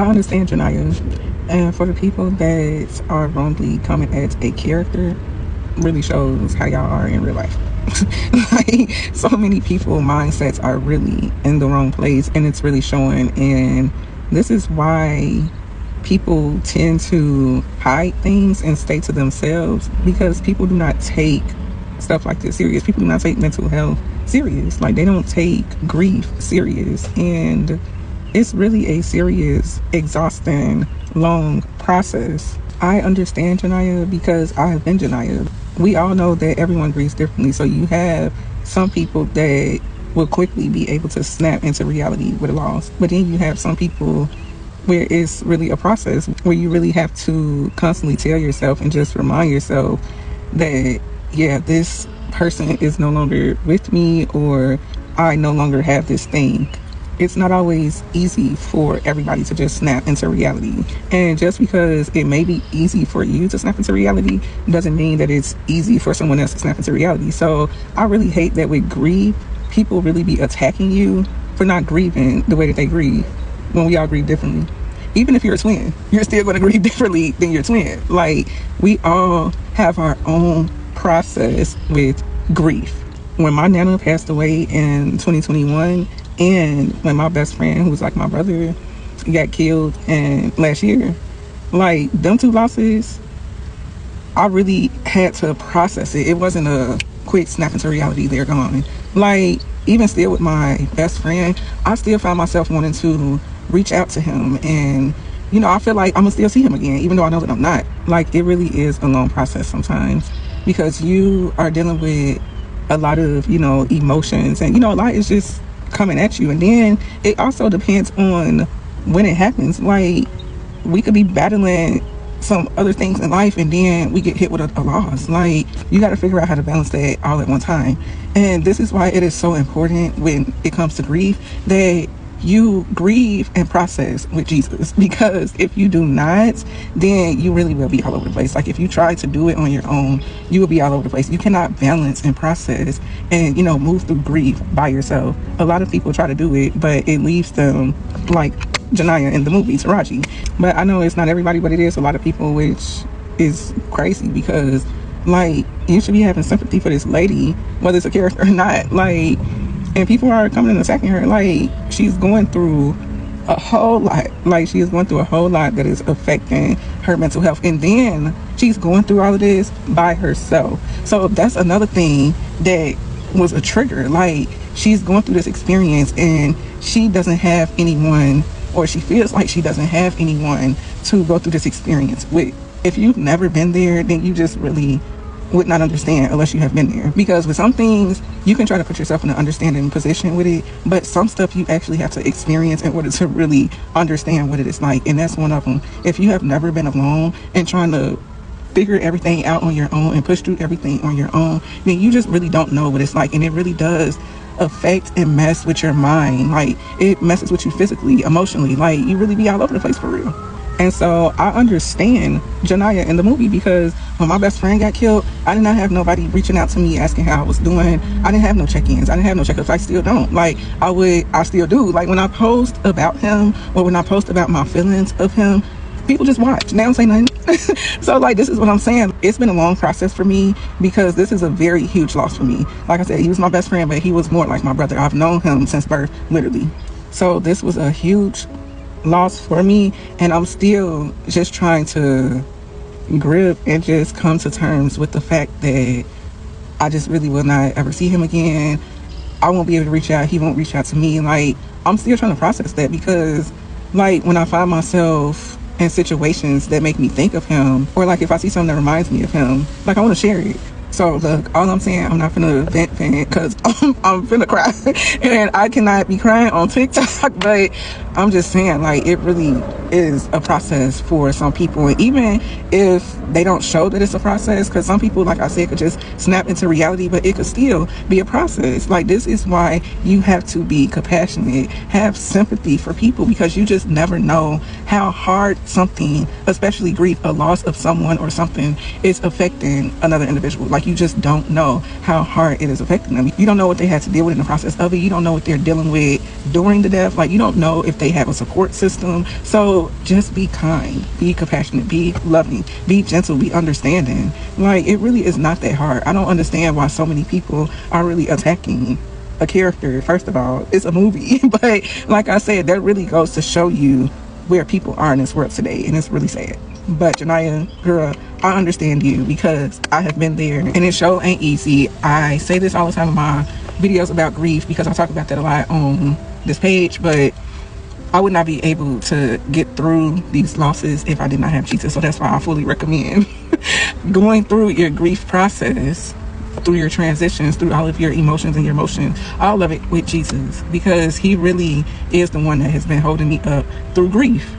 I understand Janaya. And for the people that are wrongly coming as a character, really shows how y'all are in real life. Like, so many people mindsets are really in the wrong place, and it's really showing. And this is why people tend to hide things and stay to themselves, because people do not take stuff like this serious. People do not take mental health serious. Like, they don't take grief serious, and it's really a serious, exhausting, long process. I understand Janaya because I have been Janaya. We all know that everyone grieves differently. So you have some people that will quickly be able to snap into reality with a loss. But then you have some people where it's really a process, where you really have to constantly tell yourself and just remind yourself that, yeah, this person is no longer with me, or I no longer have this thing. It's not always easy for everybody to just snap into reality. And just because it may be easy for you to snap into reality doesn't mean that it's easy for someone else to snap into reality. So I really hate that with grief, people really be attacking you for not grieving the way that they grieve, when we all grieve differently. Even if you're a twin, you're still going to grieve differently than your twin. Like, we all have our own process with grief. When my nana passed away in 2021, and when my best friend, who was like my brother, got killed last year, like, them two losses, I really had to process it. It wasn't a quick snap into reality, they're gone. Like, even still with my best friend, I still found myself wanting to reach out to him, and I feel like I'm gonna still see him again, even though I know that I'm not. Like, it really is a long process sometimes, because you are dealing with a lot of emotions, and a lot is just coming at you. And then it also depends on when it happens. Like, we could be battling some other things in life, and then we get hit with a loss. Like, you got to figure out how to balance that all at one time. And this is why it is so important when it comes to grief that you grieve and process with Jesus, because if you do not, then you really will be all over the place. Like, if you try to do it on your own, you will be all over the place. You cannot balance and process and move through grief by yourself. A lot of people try to do it, but it leaves them like Janaya in the movie Taraji. But I know it's not everybody, but it is a lot of people, which is crazy, because like, you should be having sympathy for this lady, whether it's a character or not. Like, and people are coming and attacking her. Like, she's going through a whole lot. Like, she is going through a whole lot that is affecting her mental health. And then she's going through all of this by herself. So that's another thing that was a trigger. Like, she's going through this experience and she doesn't have anyone, or she feels like she doesn't have anyone to go through this experience with. If you've never been there, then you just really would not understand unless you have been there. Because with some things, you can try to put yourself in an understanding position with it, but some stuff you actually have to experience in order to really understand what it is like. And that's one of them. If you have never been alone and trying to figure everything out on your own and push through everything on your own, then you just really don't know what it's like. And it really does affect and mess with your mind. Like, it messes with you physically, emotionally. Like, you really be all over the place for real. And so I understand Janaya in the movie, because when my best friend got killed, I did not have nobody reaching out to me asking how I was doing. I didn't have no check-ins. I didn't have no checkups. I still don't. Like, I still do. Like, when I post about him, or when I post about my feelings of him, people just watch. They don't say nothing. So, like, this is what I'm saying. It's been a long process for me, because this is a very huge loss for me. Like I said, he was my best friend, but he was more like my brother. I've known him since birth, literally. So this was a huge loss for me, and I'm still just trying to grip and just come to terms with the fact that I just really will not ever see him again. I won't be able to reach out. He won't reach out to me. Like, I'm still trying to process that, because like, when I find myself in situations that make me think of him, or like if I see something that reminds me of him, like, I want to share it. So look, all I'm saying, I'm not finna vent because I'm finna cry. And I cannot be crying on TikTok, but I'm just saying, like, it really is a process for some people. And even if they don't show that it's a process, because some people, like I said, could just snap into reality, but it could still be a process. Like, this is why you have to be compassionate, have sympathy for people, because you just never know how hard something, especially grief, a loss of someone or something, is affecting another individual. Like, you just don't know how hard it is affecting them. You don't know what they had to deal with in the process of it. You don't know what they're dealing with during the death. Like, you don't know if they have a support system. So just be kind, be compassionate, be loving, be gentle, be understanding. Like, it really is not that hard. I don't understand why so many people are really attacking a character. First of all, it's a movie. But like I said, that really goes to show you where people are in this world today, and it's really sad. But Janiyah, girl, I understand you, because I have been there, and it sure ain't easy. I say this all the time in my videos about grief, because I talk about that a lot on this page, but I would not be able to get through these losses if I did not have Jesus. So that's why I fully recommend going through your grief process, through your transitions, through all of your emotions and your emotions, all of it with Jesus, because he really is the one that has been holding me up through grief.